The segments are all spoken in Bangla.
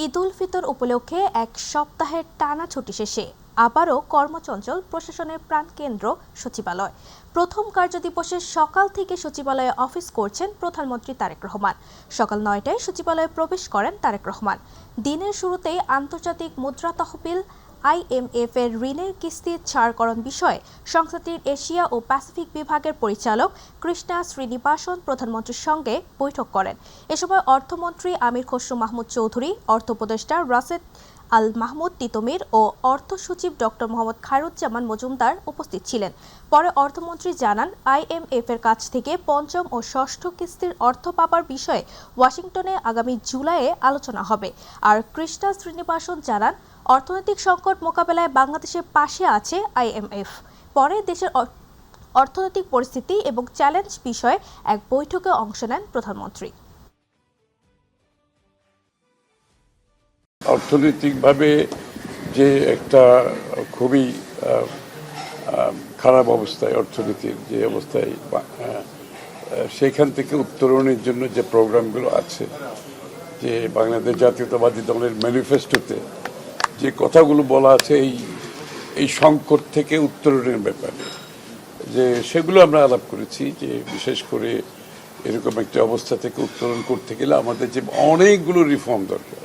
ঈদ উল ফিতর উপলক্ষে এক সপ্তাহের টানা ছুটি শেষে আবারও কর্মচঞ্চল প্রশাসনের প্রাণকেন্দ্র সচিবালয়। প্রথম কার্যদিবসের সকাল থেকে সচিবালয়ে অফিস করছেন প্রধানমন্ত্রী তারেক রহমান। সকাল ৯টায় সচিবালয়ে প্রবেশ করেন তারেক রহমান। দিনের শুরুতেই আন্তর্জাতিক মুদ্রা তহবিল IMF এর ঋণের কিস্তি ছাড়করণ বিষয়ে সংস্থাটির এশিয়া ও প্যাসিফিক বিভাগের পরিচালক কৃষ্ণা শ্রীনিবাসন প্রধানমন্ত্রীর সঙ্গে বৈঠক করেন। এ সময় অর্থমন্ত্রী আমির খসরু মাহমুদ চৌধুরী, অর্থ উপদেষ্টা রাশেদ আল মাহমুদ তিতুমির ও অর্থ সচিব ডক্টর মোহাম্মদ খায়রুজ্জামান মজুমদার উপস্থিত ছিলেন। পরে অর্থমন্ত্রী জানান, IMF এর কাছ থেকে পঞ্চম ও ষষ্ঠ কিস্তির অর্থ পাবার বিষয়ে ওয়াশিংটনে আগামী জুলাইয়ে আলোচনা হবে। আর কৃষ্ণা শ্রীনিবাসন জানান, অর্থনৈতিক সংকট মোকাবেলায় বাংলাদেশের পাশে আছে IMF। পরে দেশের অর্থনৈতিক পরিস্থিতি এবং চ্যালেঞ্জ বিষয়ে এক বৈঠকে অংশ নেন প্রধানমন্ত্রী। অর্থনৈতিকভাবে যে একটা খুবই খারাপ অবস্থায়, অর্থনীতির যে অবস্থায়, সেখান থেকে উত্তরণের জন্য যে প্রোগ্রামগুলো আছে, যে বাংলাদেশ জাতীয়তাবাদী দলের ম্যানিফেস্টোতে যে কথাগুলো বলা আছে এই সংকট থেকে উত্তরণের ব্যাপারে, যে সেগুলো আমরা আলাপ করেছি, যে বিশেষ করে এরকম একটা অবস্থা থেকে উত্তরণ করতে গেলে আমাদের যে অনেকগুলো রিফর্ম দরকার।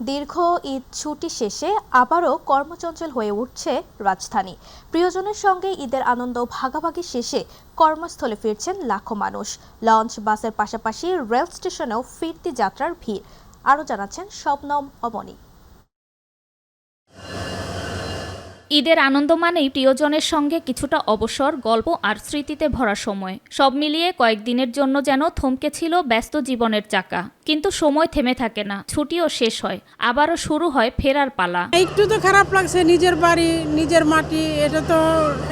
দীর্ঘ ঈদ ছুটি শেষে আবারও কর্মচঞ্চল হয়ে উঠছে রাজধানী। প্রিয়জনের সঙ্গে ঈদের আনন্দ ভাগাভাগি শেষে কর্মস্থলে ফিরছেন লাখো মানুষ। লঞ্চ, বাসের পাশাপাশি রেল স্টেশনেও ফিরতি যাত্রার ভিড়। আরও জানাচ্ছেন শবনম অমনি। ঈদের আনন্দ মানেই প্রিয়জনের সঙ্গে কিছুটা অবসর, গল্প আর স্মৃতিতে ভরা সময়। সব মিলিয়ে কয়েকদিনের জন্য যেন থমকে ছিল ব্যস্ত জীবনের চাকা। কিন্তু সময় থেমে থাকে না, ছুটিও শেষ হয়, আবারও শুরু হয় ফেরার পালা। একটু তো খারাপ লাগছে, নিজের বাড়ি, নিজের মাটি, এটা তো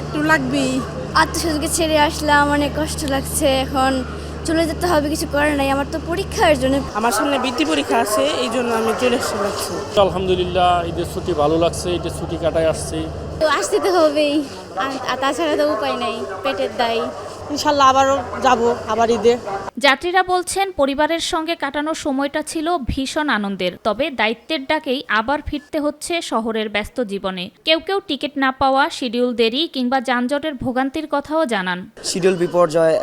একটু লাগবেই। আত্মীয়স্বজনকে ছেড়ে আসলাম, অনেক কষ্ট লাগছে। এখন চলে যেতে হবে, কিছু করার নাই। আমার তো পরীক্ষার জন্য, আমার সামনে বৃত্তি পরীক্ষা আছে, এই জন্য আমি চলে এসেছি। আলহামদুলিল্লাহ, ঈদের ছুটি ভালো লাগছে, ঈদের ছুটি কাটায় আসছি। তো আসতে তো হবেই, আর তাছাড়া তো উপায় নাই, পেটের দায়। ইনশাল্লাহ আবারও যাব, আবার ঈদে। যাত্রীরা বলছেন, পরিবারের সঙ্গে কাটানোর সময়টা ছিল ভীষণ আনন্দের। তবে দায়িত্বের ডাকেই আবার ফিরতে হচ্ছে শহরের ব্যস্ত জীবনে। কেউ কেউ টিকিট না পাওয়া, শিডিউল দেরি কিংবা যানজটের ভোগান্তির কথাও জানান। শিডিউল বিপর্যয়,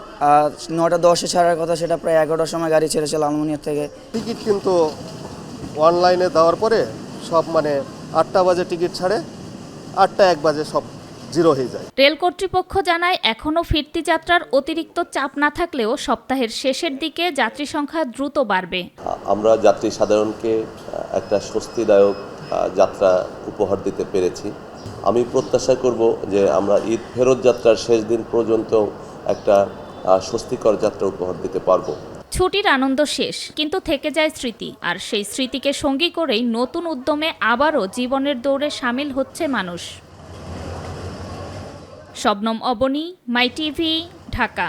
9:10 ছাড়ার কথা, সেটা প্রায় 11টার সময় গাড়ি ছেড়েছে লালমনিরহাট থেকে। টিকিট কিন্তু অনলাইনে দেওয়ার পরে সব 8টা বাজে টিকিট ছাড়ে, 8টা 1 বাজে সব জিরো হয়ে যায়। রেল কর্তৃপক্ষ জানায়, এখনও ফিরতি যাত্রার অতিরিক্ত চাপ না থাকলেও সপ্তাহের শেষের দিকে যাত্রী সংখ্যা দ্রুত বাড়বে। আমরা যাত্রী সাধারণকে একটা স্বস্তিদায়ক যাত্রা উপহার দিতে পেরেছি। আমি প্রত্যাশা করব যে আমরা ঈদ ফেরত যাত্রার শেষ দিন পর্যন্ত একটা স্বস্তিকর যাত্রা উপহার দিতে পারবো। ছুটির আনন্দ শেষ, কিন্তু থেকে যায় স্মৃতি। আর সেই স্মৃতিকে সঙ্গী করেই নতুন উদ্যমে আবারও জীবনের দৌড়ে সামিল হচ্ছে মানুষ। শবনম অবনী, মাই টিভি, ঢাকা।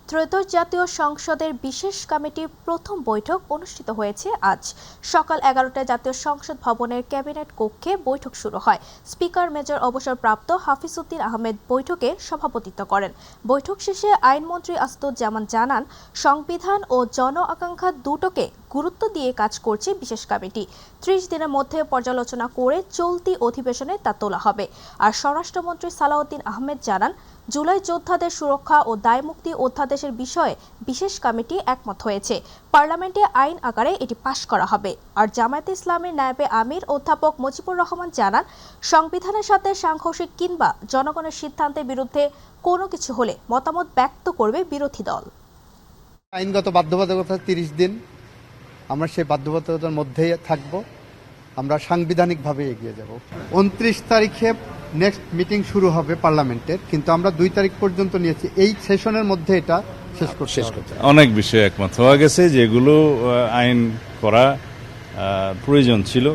ত্রয়োদশ জাতীয় সংসদের বিশেষ কমিটির প্রথম বৈঠক অনুষ্ঠিত হয়েছে আজ। সকাল 11টায় জাতীয় সংসদ ভবনের ক্যাবিনেট কক্ষে বৈঠক শুরু হয়। স্পিকার মেজর অবসরপ্রাপ্ত হাফিজউদ্দিন আহমেদ বৈঠকে সভাপতিত্ব করেন। বৈঠক শেষে আইনমন্ত্রী আসাদুজ্জামান জানান, সংবিধান ও জন আকাঙ্ক্ষা দুটোকে গুরুত্ব দিয়ে কাজ করছে বিশেষ কমিটি। 30 দিনের মধ্যে পর্যালোচনা করে চলতি অধিবেশনে তা তোলা হবে। আর স্বরাষ্ট্রমন্ত্রী সালাউদ্দিন আহমেদ জানান, জুলাই যোদ্ধাদের সুরক্ষা ও দায়মুক্তি অধ্যাদেশের বিষয়ে বিশেষ কমিটি একমত হয়েছে। পার্লামেন্টে আইন আকারে এটি পাশ করা হবে। আর জামায়াতে ইসলামীর নায়েবে আমির অধ্যাপক মুজিবুর রহমান জানান, সংবিধানের সাথে সাংঘর্ষিক কিংবা জনগণের সিদ্ধান্তের বিরুদ্ধে কোনো কিছু হলে মতামত ব্যক্ত করবে বিরোধী দল। আইনগত বাধ্যবাধকতা 30 দিন, আমরা সেই বাধ্যবাধকতার মধ্যেই থাকব। আমরা সাংবিধানিকভাবে এগিয়ে যাব। 29 তারিখে নেক্সট মিটিং শুরু হবে পার্লামেন্টের, কিন্তু আমরা 2 তারিখ পর্যন্ত নিয়েছি। এই সেশনের মধ্যে এটা শেষ করতে অনেক বিষয়ে একমত হওয়া গেছে, যেগুলো আইন করা প্রয়োজন ছিল,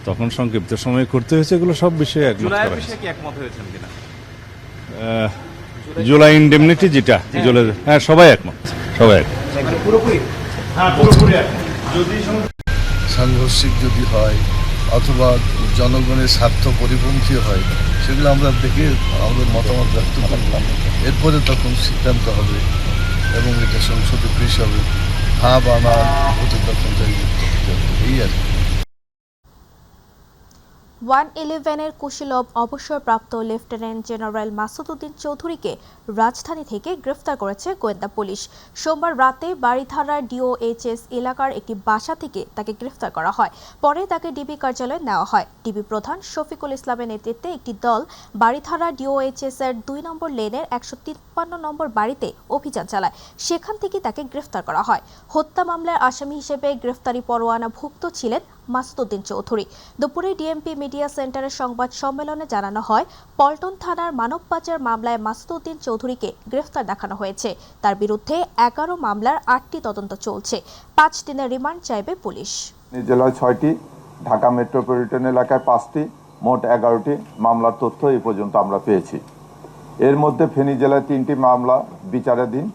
তখন সংক্ষিপ্ত সময়ে করতে হয়েছে। এগুলো সব বিষয়ে একমত হয়েছেন কিনা? জুলাই ইনডেমনিটি যেটা, হ্যাঁ, সবাই একমত, পুরোপুরি সাংঘর্ষিক যদি হয় অথবা জনগণের স্বার্থ পরিপন্থী হয়, সেগুলো আমরা দেখে আমাদের মতামত ব্যক্ত করলাম। এরপরে তখন সিদ্ধান্ত হবে এবং এটা সংসদে পেশ হবে। ভাব আমার ভোটের দর্শন এই আর কি। 111-এর কুশীলব অবসরপ্রাপ্ত লেফটেন্যান্ট জেনারেল মাসুদ উদ্দিন চৌধুরীকে রাজধানী থেকে গ্রেফতার করেছে গোয়েন্দা পুলিশ। সোমবার রাতে বাড়িধারার ডিওএইচএস এলাকার একটি বাসা থেকে তাকে গ্রেফতার করা হয়। পরে তাকে ডিবি কার্যালয়ে নেওয়া হয়। ডিবি প্রধান শফিকুল ইসলামের নেতৃত্বে একটি দল বাড়িধারা ডিওএইচএস এর 2 নম্বর লেনের 153 নম্বর বাড়িতে অভিযান চালায়। সেখান থেকে তাকে গ্রেফতার করা হয়। হত্যা মামলার আসামি হিসেবে গ্রেফতারি পরোয়ানাভুক্ত ছিলেন মাসুদ উদ্দিন চৌধুরী। দুপুরে ডিএমপি মিডিয়া সেন্টারের সংবাদ সম্মেলনে জানানো হয়, পল্টন থানার মানব পাচার মামলায় মাসুদ উদ্দিন চৌধুরীকে গ্রেফতার দেখানো হয়েছে। তার বিরুদ্ধে 11 মামলার 8টি তদন্ত চলছে। 5 দিনের রিমান্ড চাইবে পুলিশ। জেলায় 6টি, ঢাকা মেট্রোপলিটন এলাকায় 5টি, মোট 11টি মামলার তথ্য এই পর্যন্ত আমরা পেয়েছি। এর মধ্যে ফেনী জেলায় 3টি মামলা বিচারাধীন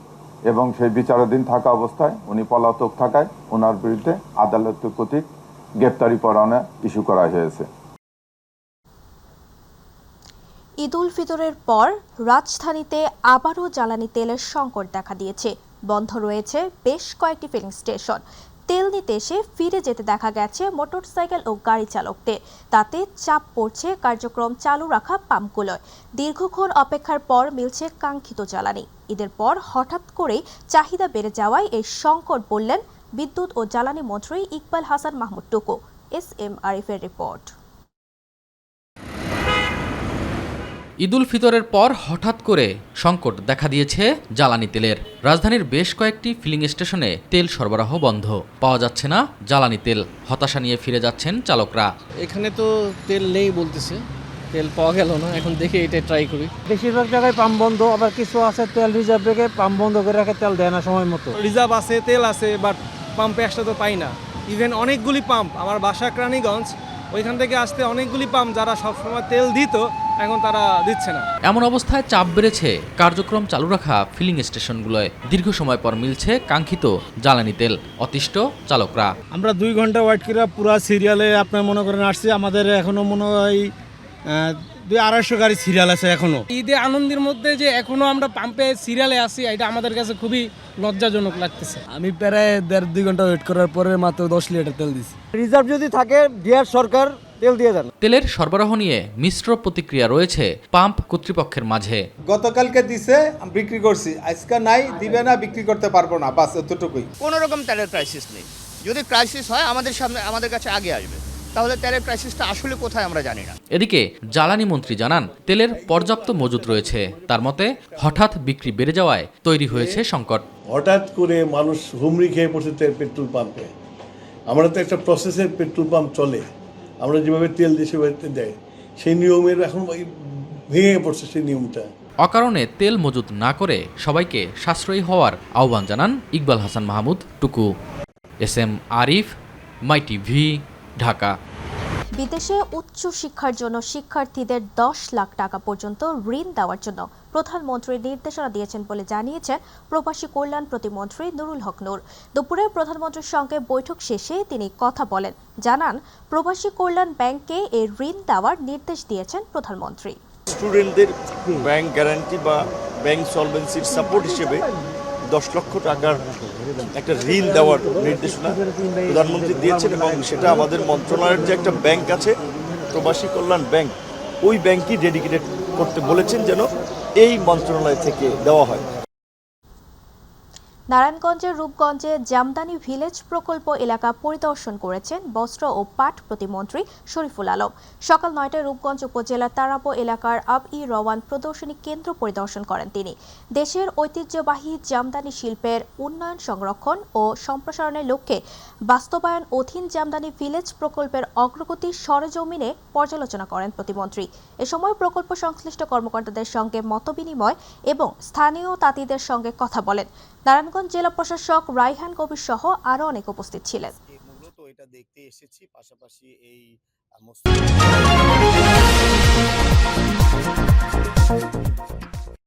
এবং সেই বিচারাধীন থাকা অবস্থায় উনি পলাতক থাকায় ওনার বিরুদ্ধে আদালত কর্তৃক গ্রেফতারি পরোয়ানা ইস্যু করা হয়েছে। ঈদ উল ফিতরের পর রাজধানীতে আবারও জ্বালানি তেলের সংকট দেখা দিয়েছে। বন্ধ রয়েছে বেশ কয়েকটি ফিলিং স্টেশন। তেল নিতে এসে ফিরে যেতে দেখা গেছে মোটরসাইকেল ও গাড়ি চালকদের। তাতে চাপ পড়ছে কার্যক্রম চালু রাখা পাম্পগুলোয়। দীর্ঘক্ষণ অপেক্ষার পর মিলছে কাঙ্ক্ষিত জ্বালানি। ঈদের পর হঠাৎ করেই চাহিদা বেড়ে যাওয়ায় এই সংকট বললেন বিদ্যুৎ ও জ্বালানি মন্ত্রী ইকবাল হাসান মাহমুদ টুকু। এস.এম. আরিফের রিপোর্ট। ঈদ উল ফিতরের পর হঠাৎ করে সংকট দেখা দিয়েছে জ্বালানি তেলের। রাজধানীর বেশ কয়েকটি ফিলিং স্টেশনে তেল সরবরাহ বন্ধ, পাওয়া যাচ্ছে না জ্বালানি তেল। হতাশা নিয়ে ফিরে যাচ্ছেন চালকরা। এখানে তো তেল নেই বলতেছে, তেল পাওয়া গেল না, এখন দেখি এটা ট্রাই করি। বেশিরভাগ জায়গায় পাম্প বন্ধ, আবার কিছু আছে তেল রিজার্ভ রেখে পাম্প বন্ধ করে রাখে, তেল দেয় না সময় মতো। রিজার্ভ আছে, তেল আছে, বাট পাম্পে আসতে তো পাই না। ইভেন অনেকগুলি পাম্প, আমার বাসা কেরানীগঞ্জ, ওইখান থেকে আসতে অনেকগুলি পাম্প যারা সবসময় তেল দিত এখন তারা দিচ্ছে না। এমন অবস্থায় চাপ বেড়েছে কার্যক্রম চালু রাখা ফিলিং স্টেশনগুলোয়। দীর্ঘ সময় পর মিলছে কাঙ্ক্ষিত জ্বালানি তেল, অতিষ্ঠ চালকরা। আমরা 2 ঘন্টা ওয়েট করে পুরো সিরিয়ালে আপনার মনে করেন আসছি। আমাদের এখনো মনে হয় 200-250 গাড়ি সিরিয়াল আছে এখনো। ঈদে আনন্দের মধ্যে যে এখনো আমরা পাম্পে সিরিয়ালে আছি, এটা আমাদের কাছে খুবই লজ্জাজনক লাগতেছে। আমি প্রায় 1.5-2 ঘন্টা ওয়েট করার পরে মাত্র 10 লিটার তেল দিছি। রিজার্ভ যদি থাকে বিহার সরকার তেল দিয়ে দেন। তেলের সরবরাহ নিয়ে মিশ্র প্রতিক্রিয়া রয়েছে পাম্প কর্তৃপক্ষের মাঝে। গতকালকে দিছে, বিক্রি করছি, আজকে নাই, দিবে না, বিক্রি করতে পারবো না, বাস এতটুকুই। কোনো রকম তেলের ক্রাইসিস নেই। যদি ক্রাইসিস হয় আমাদের কাছে আগে আসবে, তাহলে তেলের ক্রাইসিসটা আসলে কোথায় আমরা জানি না। এদিকে জ্বালানি মন্ত্রী জানান, তেলের পর্যাপ্ত মজুত রয়েছে। তার মতে হঠাৎ বিক্রি বেড়ে যাওয়ায় তৈরি হয়েছে সংকট। হঠাৎ করে মানুষ হুমড়ি খেয়ে পড়ছে পেট্রোল পাম্পে। আমরা তো একটা প্রসেসের পেট্রোল পাম্প চলে, আমরা যেভাবে তেল দেশে দেয় সেই নিয়মের এখন ভেঙে পড়ছে সেই নিয়মটা। অকারণে তেল মজুত না করে সবাইকে সাশ্রয়ী হওয়ার আহ্বান জানান ইকবাল হাসান মাহমুদ টুকু। এস.এম. আরিফ, মাই টিভি, ঢাকা। বিদেশে উচ্চ শিক্ষার জন্য শিক্ষার্থীদের 10 লাখ টাকা পর্যন্ত ঋণ দেওয়ার জন্য প্রধানমন্ত্রী নির্দেশনা দিয়েছেন বলে জানিয়েছেন প্রবাসী কল্যাণ প্রতিমন্ত্রী নুরুল হক নূর। দুপুরে প্রধানমন্ত্রীর সঙ্গে বৈঠক শেষে তিনি কথা বলেন। জানান, প্রবাসী কল্যাণ ব্যাংকে এই ঋণ দেওয়ার নির্দেশ দিয়েছেন প্রধানমন্ত্রী। স্টুডেন্টদের ব্যাংক গ্যারান্টি বা ব্যাংক সলভেন্সির সাপোর্ট হিসেবে 10 লক্ষ টাকার একটা ঋণ দেওয়ার নির্দেশনা প্রধানমন্ত্রী দিয়েছেন এবং সেটা আমাদের মন্ত্রণালয়ের যে একটা ব্যাংক আছে প্রবাসী কল্যাণ ব্যাংক, ওই ব্যাংকই ডেডিকেটেড করতে বলেছেন যেন এই মন্ত্রণালয় থেকে দেওয়া হয়। নারায়ণগঞ্জের রূপগঞ্জে জামদানি ভিলেজ প্রকল্প এলাকা পরিদর্শন করেছেন বস্ত্র ও পাট প্রতিমন্ত্রী শরীফুল আলম। সকাল 9টায় রূপগঞ্জ উপজেলার তারাপো এলাকার আব-ই-রওয়ান প্রদর্শনী কেন্দ্র পরিদর্শন করেন তিনি। দেশের ঐতিহ্যবাহী জামদানি শিল্পের উন্নয়ন, সংরক্ষণ ও সম্প্রসারণের লক্ষ্যে বাস্তবায়ন অধীন জামদানি ভিলেজ প্রকল্পের অগ্রগতি সরেজমিনে পর্যালোচনা করেন প্রতিমন্ত্রী। এ সময় প্রকল্প সংশ্লিষ্ট কর্মকর্তাদের সঙ্গে মতবিনিময় এবং স্থানীয় তাঁতিদের সঙ্গে কথা বলেন। নারায়ণগঞ্জ জেলা প্রশাসক রাইহান কবির সহ আরো অনেক উপস্থিত ছিলেন। মূলত এটা দেখতে এসেছি, পাশাপাশি এই